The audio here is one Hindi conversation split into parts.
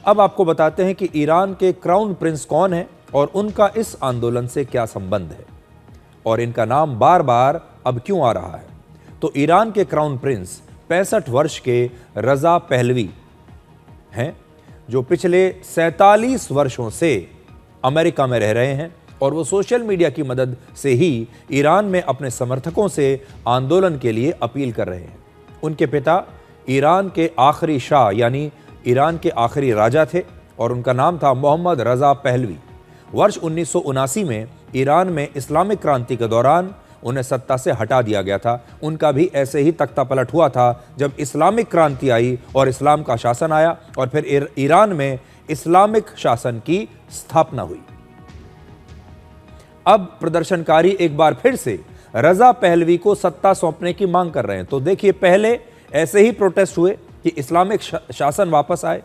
अब आपको बताते हैं कि ईरान के क्राउन प्रिंस कौन है और उनका इस आंदोलन से क्या संबंध है और इनका नाम बार बार अब क्यों आ रहा है। तो ईरान के क्राउन प्रिंस 65 वर्ष के रजा पहलवी हैं, जो पिछले 47 वर्षों से अमेरिका में रह रहे हैं और वो सोशल मीडिया की मदद से ही ईरान में अपने समर्थकों से आंदोलन के लिए अपील कर रहे हैं। उनके पिता ईरान के आखिरी शाह यानी ईरान के आखिरी राजा थे और उनका नाम था मोहम्मद रजा पहलवी। वर्ष 1979 में ईरान में इस्लामिक क्रांति के दौरान उन्हें सत्ता से हटा दिया गया था। उनका भी ऐसे ही तख्ता पलट हुआ था जब इस्लामिक क्रांति आई और इस्लाम का शासन आया और फिर ईरान में इस्लामिक शासन की स्थापना हुई। अब प्रदर्शनकारी एक बार फिर से रजा पहलवी को सत्ता सौंपने की मांग कर रहे हैं। तो देखिए, पहले ऐसे ही प्रोटेस्ट हुए कि इस्लामिक शासन वापस आए।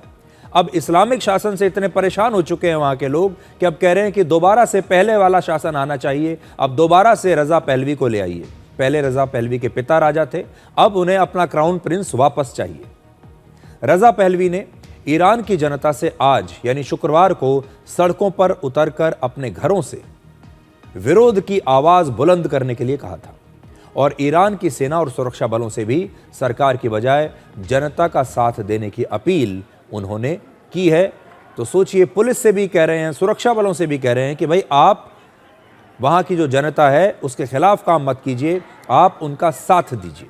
अब इस्लामिक शासन से इतने परेशान हो चुके हैं वहां के लोग कि अब कह रहे हैं कि दोबारा से पहले वाला शासन आना चाहिए। अब दोबारा से रजा पहलवी को ले आइए। पहले रजा पहलवी के पिता राजा थे, अब उन्हें अपना क्राउन प्रिंस वापस चाहिए। रजा पहलवी ने ईरान की जनता से आज यानी शुक्रवार को सड़कों पर उतरकर अपने घरों से विरोध की आवाज बुलंद करने के लिए कहा था और ईरान की सेना और सुरक्षा बलों से भी सरकार की बजाय जनता का साथ देने की अपील उन्होंने की है। तो सोचिए, पुलिस से भी कह रहे हैं, सुरक्षा बलों से भी कह रहे हैं कि भाई आप वहां की जो जनता है उसके खिलाफ काम मत कीजिए, आप उनका साथ दीजिए।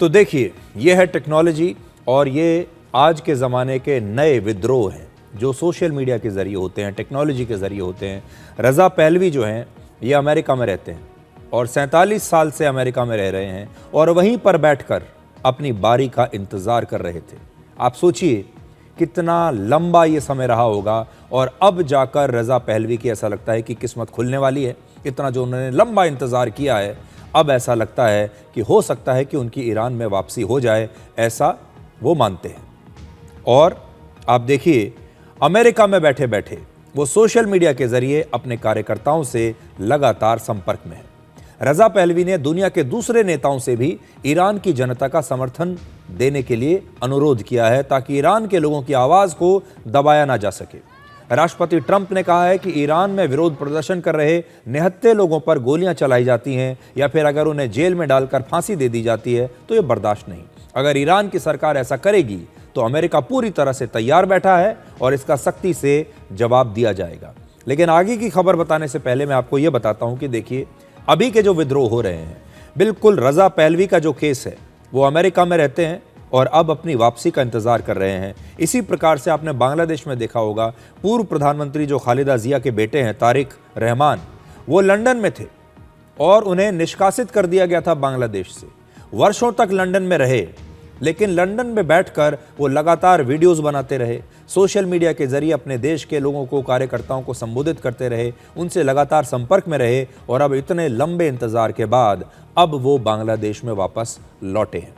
तो देखिए, ये है टेक्नोलॉजी और ये आज के ज़माने के नए विद्रोह हैं जो सोशल मीडिया के ज़रिए होते हैं, टेक्नोलॉजी के ज़रिए होते हैं। रज़ा पहलवी जो हैं ये अमेरिका में रहते हैं और 47 साल से अमेरिका में रह रहे हैं और वहीं पर बैठकर अपनी बारी का इंतज़ार कर रहे थे। आप सोचिए कितना लंबा ये समय रहा होगा और अब जाकर रज़ा पहलवी की ऐसा लगता है कि किस्मत खुलने वाली है। इतना जो उन्होंने लंबा इंतज़ार किया है, अब ऐसा लगता है कि हो सकता है कि उनकी ईरान में वापसी हो जाए, ऐसा वो मानते हैं। और आप देखिए, अमेरिका में बैठे बैठे वो सोशल मीडिया के ज़रिए अपने कार्यकर्ताओं से लगातार संपर्क में है। रज़ा पहलवी ने दुनिया के दूसरे नेताओं से भी ईरान की जनता का समर्थन देने के लिए अनुरोध किया है ताकि ईरान के लोगों की आवाज़ को दबाया ना जा सके। राष्ट्रपति ट्रंप ने कहा है कि ईरान में विरोध प्रदर्शन कर रहे निहत्थे लोगों पर गोलियां चलाई जाती हैं या फिर अगर उन्हें जेल में डालकर फांसी दे दी जाती है तो ये बर्दाश्त नहीं। अगर ईरान की सरकार ऐसा करेगी तो अमेरिका पूरी तरह से तैयार बैठा है और इसका सख्ती से जवाब दिया जाएगा। लेकिन आगे की खबर बताने से पहले मैं आपको ये बताता हूँ कि देखिए, अभी के जो विद्रोह हो रहे हैं, बिल्कुल रज़ा पहलवी का जो केस है वो अमेरिका में रहते हैं और अब अपनी वापसी का इंतज़ार कर रहे हैं। इसी प्रकार से आपने बांग्लादेश में देखा होगा, पूर्व प्रधानमंत्री जो खालिदा जिया के बेटे हैं तारिक रहमान, वो लंदन में थे और उन्हें निष्कासित कर दिया गया था बांग्लादेश से। वर्षों तक लंदन में रहे, लेकिन लंदन में बैठकर वो लगातार वीडियोस बनाते रहे, सोशल मीडिया के जरिए अपने देश के लोगों को, कार्यकर्ताओं को संबोधित करते रहे, उनसे लगातार संपर्क में रहे और अब इतने लंबे इंतज़ार के बाद अब वो बांग्लादेश में वापस लौटे हैं।